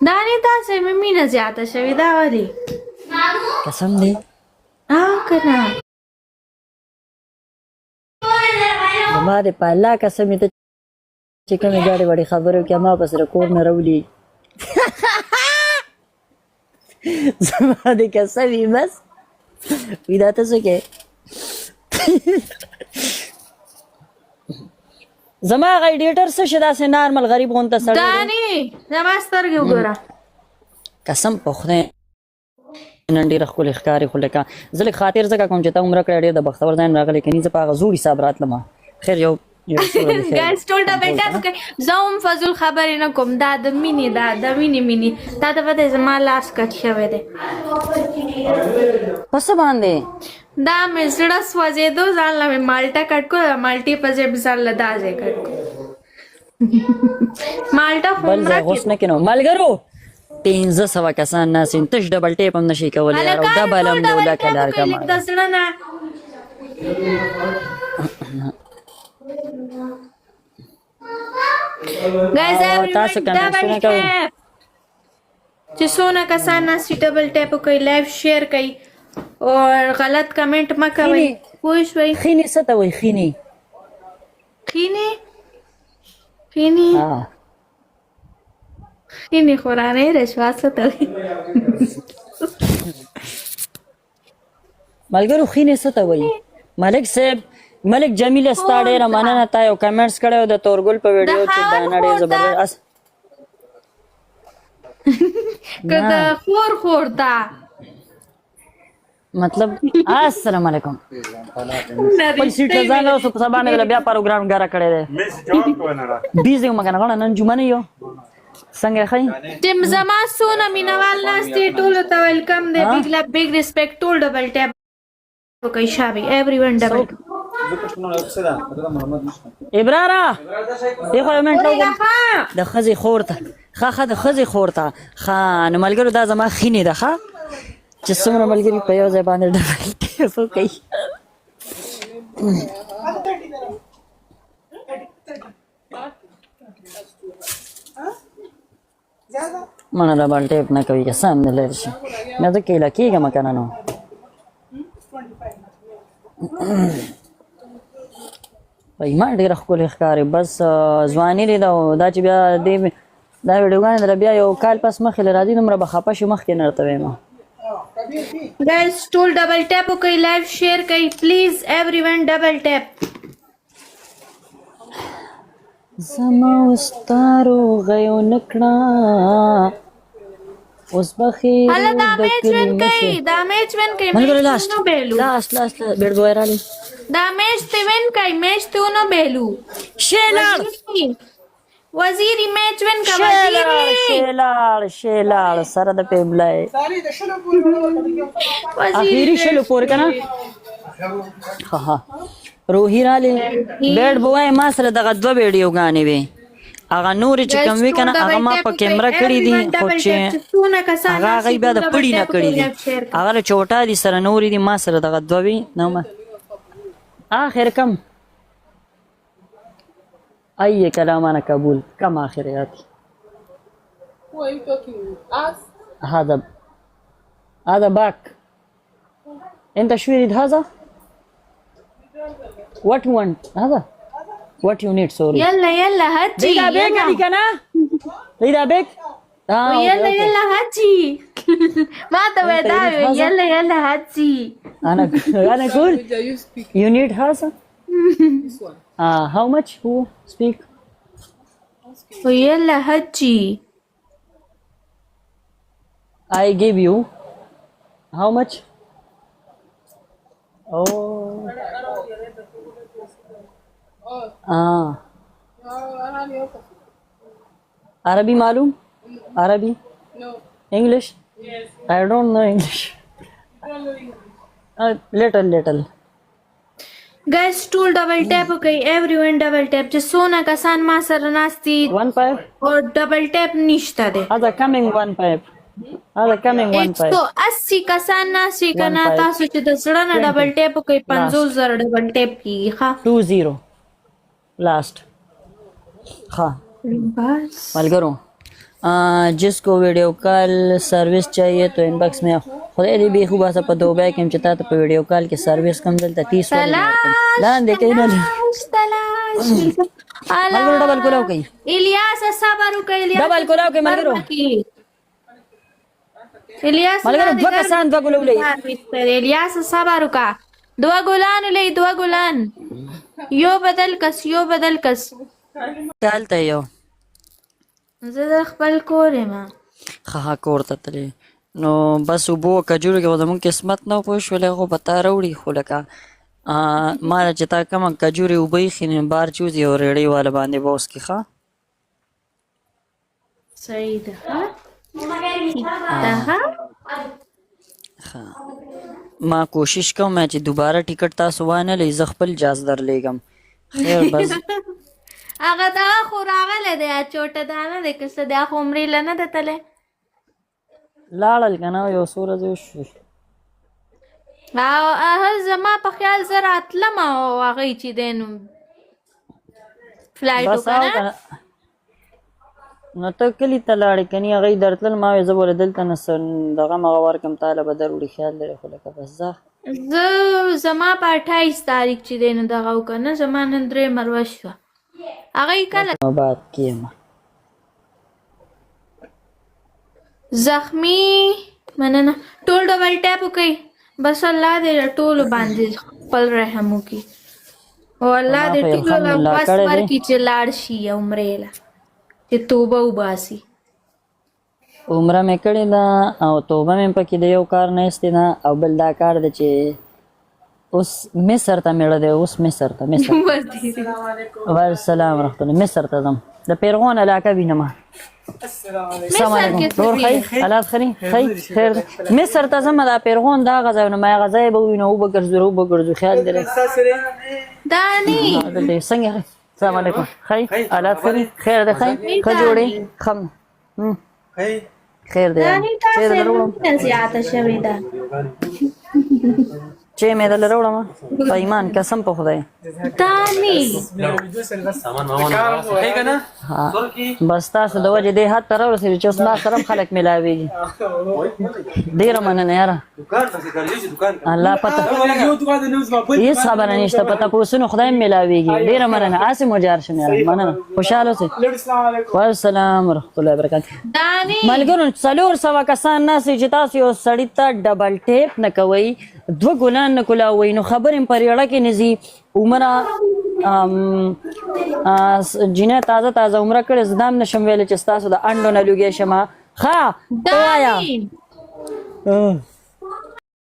دا نه تاسې مې مینه زیاته شوې دا ولې قسم دی که نه زما د په الله قسم ته چې کومې ګاډې وړې خبرې وکړې ما پسې کور نه راولي زما د قسم وي بس وي دا ته څه کوې زما هغه ایډیټر څه شي داسې نارمل غریب غونته سړی دا نه زما سترګې وګوره قسم په خدای نن ډېره ښکلې ښکارې خو لکه زه لږ خاطر ځکه کوم چې ته عمره کړې ډېر د بختور ځای نه راغلی کني زه په هغه زوړ حساب راتلم خیر یو ګایز ټول ډبل ټاپ کوي زه هم فضول خبرې نه کوم دا د مینې دا د مینې دا د پته زما لاس کټ شوی دی په څه باندې دا مې زړه سوځېدو ځان له مې مالټه کټ کړو مالټې په ځای مې ځان له دا ځای کټ کړو مالټه خو بل ځای غوس نه کینو ملګرو 1500 کسان ناسین تش ډبل ټیپ هم نشي کولی یار او ډبل هم دی ولکه لار کما د زړه نه ګایز تاسو کنه کوي چې څونه کسان ناسي ډبل ټیپ کوي لایو شیر کوي اور غلط کمنٹ مه کوئ پوه شوئ خینې څه ته وایي خینې خینې خو رانه رشوه څه ته وایي ملګرو خینې څه ته وایي ملک صاحب ملک جمیل ستا ډېره مننه تا یو کمنټس کړی و د تورګل په ویډیو چې دانه ډېر زبردست که د خور دا مطلب السلام علیکم خپل سیټ ته ځان اوس په سبا نه بیا پروګرام ګاره کړی دی بیزی مګنه غواړه نن جمعه نه یو څنګه ښایي چې زما څونه مینوال ناست دي ټولو ته ویلکم دی بګ ریسپیکټ ټول ډبل ټیپ وکړئ شابي ایوری ون ډبل ابراره دی خو یو منټ د ښځې خور ته ښه د ښځې خور ته ښه نو ملګرو دا زما خینې ده ښه چې څومره ملګري په یو ځای باندې ډبل ټیپ وکړي مانه ډبل ټیپ نه کوي که څه هم نه لرې شي نه زه کیله کېږم که نه نو وایي ما ډېره ښکلې ښکارې بس ځواني دې ده دا چې بیا دې دا ویډیوګانې دله بیا یو کال پس مخکې له راځي دومره به خفه شي مخکې نه درته وایم ګایز ټول ډبل ټیپ وکړئ لایو شیر کوئ پلیز ایوری ون ډبل ټیپ زما ستا روغیو نه کړه اوس به خیر هله دا میچ وین کوي ملګرو لاست بیټ بوی رالی دا میچ ته وین کوي میچ ته ونه بیلو شیلاړ وزیری میچ وین کا شیلاړ سره د پیبلای اخیری شلو پور کنه ها روحی رالی بیټ بوی ما سره دغه دوه ویډیوګانې وي هغه نورې چې کوم وي که نه هغه ما په کیمره کړي دي خو چې هغه هغوی بیا د پړي نه کړي دي هغه له چوټا دي سره نورې دي ما سره دغه دوه وي نو ما آخر کم أي كلامنا قبول كم آخرياتي Who are you talking with? Us? هذا باك أنت شو يريد هذا؟ What you want هذا؟ What you need sorry يلا هاتي ريدا بيك عليك أنا ريدا بيك يلا هاتي ما تبغى داوي يلا هاتي أنا أقول You speak you need هذا this one. how much who speak يلا هاتي I give you how much oh عربي معلوم عربي No. English Yes. I don't know English little Guys ټول ډبل ټیپ کوي ایوری ون ډبل ټیپ چې څونه کسان ما سره ناستي 1 pipe او ډبل ټیپ نشته دی هذا coming 1 pipe هذا coming 1 pipe 180 کسان ناستي کنه تاسو چې د زړه نه ډبل ټیپ کوي 50000 ډبل ټیپ کیږي ښه 20 last ها بس ملګرو जिसको video call service चाहिए तो इनबॉक्स में खुदा दे भी खूब सा पदो बैक हम चता तो वीडियो कॉल की सर्विस कम दलता 30 लान दे के ना मलगरो डबल कोलाव कई इलियास सबर के इलियास डबल कोलाव के मलगरो इलियास मलगरो दो कसान दो कोलाव ले इलियास सबर का दो गुलान यो बदल कस चलता यो زه خپل کور یم خا کور ته تلې نو بس وبو کجورو کې زمون قسمت نه پوه شولې خو پتا راوړي خو لکه ما چې تا کوم کجوري وبې خینې بار چوزي او ریړې والا باندې بوس کې ښا صحیح ده ما کوشش کوم چې دوباره ټیکټ تاسو وانه لې ز خپل جاز در لېګم خیر بس هغه دا خو راغله دی چوټه دانه د کسه د عمرې لنه د تله لاړل کنه یو سوره دې شو هغه زما په خیال زه راتلم او هغه چې دینو فلایټ وکړه نو ته کلی ته لاړې کني هغه درتل ما زه بوله دلته نسن دغه مغه ورکم طالب ضروري خیال لري خو لکه بس زه زما په 28 تاریخ چې دینو دغه وکنه زما نن درې مروه شوه هغه کله بعد کېما زخمی مننه ټول ډبل ټاپ وکي بس الله دې ټول باندې خپل رحم وکي او الله دې ټول بس ورکی چې لاړ شي عمرې لا چې توبه وباسي عمره مې کړې ده او توبه مې پکې د یو کار نه ایستې ده او بل دا کار ده چې اوس مصر ته میړه دی اوس مصر ته والسلام ورحمت الله مصر ته ځم د پیرغون علاقه وینم السلام علیکم ټول خیر حالات خیر مصر ته ځم د پیرغون دا غځونه ما غځای به وینو او بګرځو خیال درې دانی څنګه السلام علیکم حالات خیر ده خجوړي خم خیر ده چې دروم زیاته شوی ده چې مې دل راوړم په ایمان قسم په خدای دانی بس تاسو د وجه دې حد تر ورسېږي چې اوس ما سره خلک ملاويږي ډېره مننه یاره الله پته هیڅ خبره نشته پته پوسونو خدای ملاويږي ډېره مننه آسه مجار شم یاره مننه خوشاله اوسئ والسلام ورحمت الله وبرکاته ملګرو 400 کسان ناس چې تاسو یو سړی ته ډبل ټیپ نه کوي دو ګلان نه کولاوي نو خبرې په ریړه کې نزي عمره جنه تازه عمره کړې زدام نشم ویل چې تاسو د انډو نه لوګې شمه ها وایا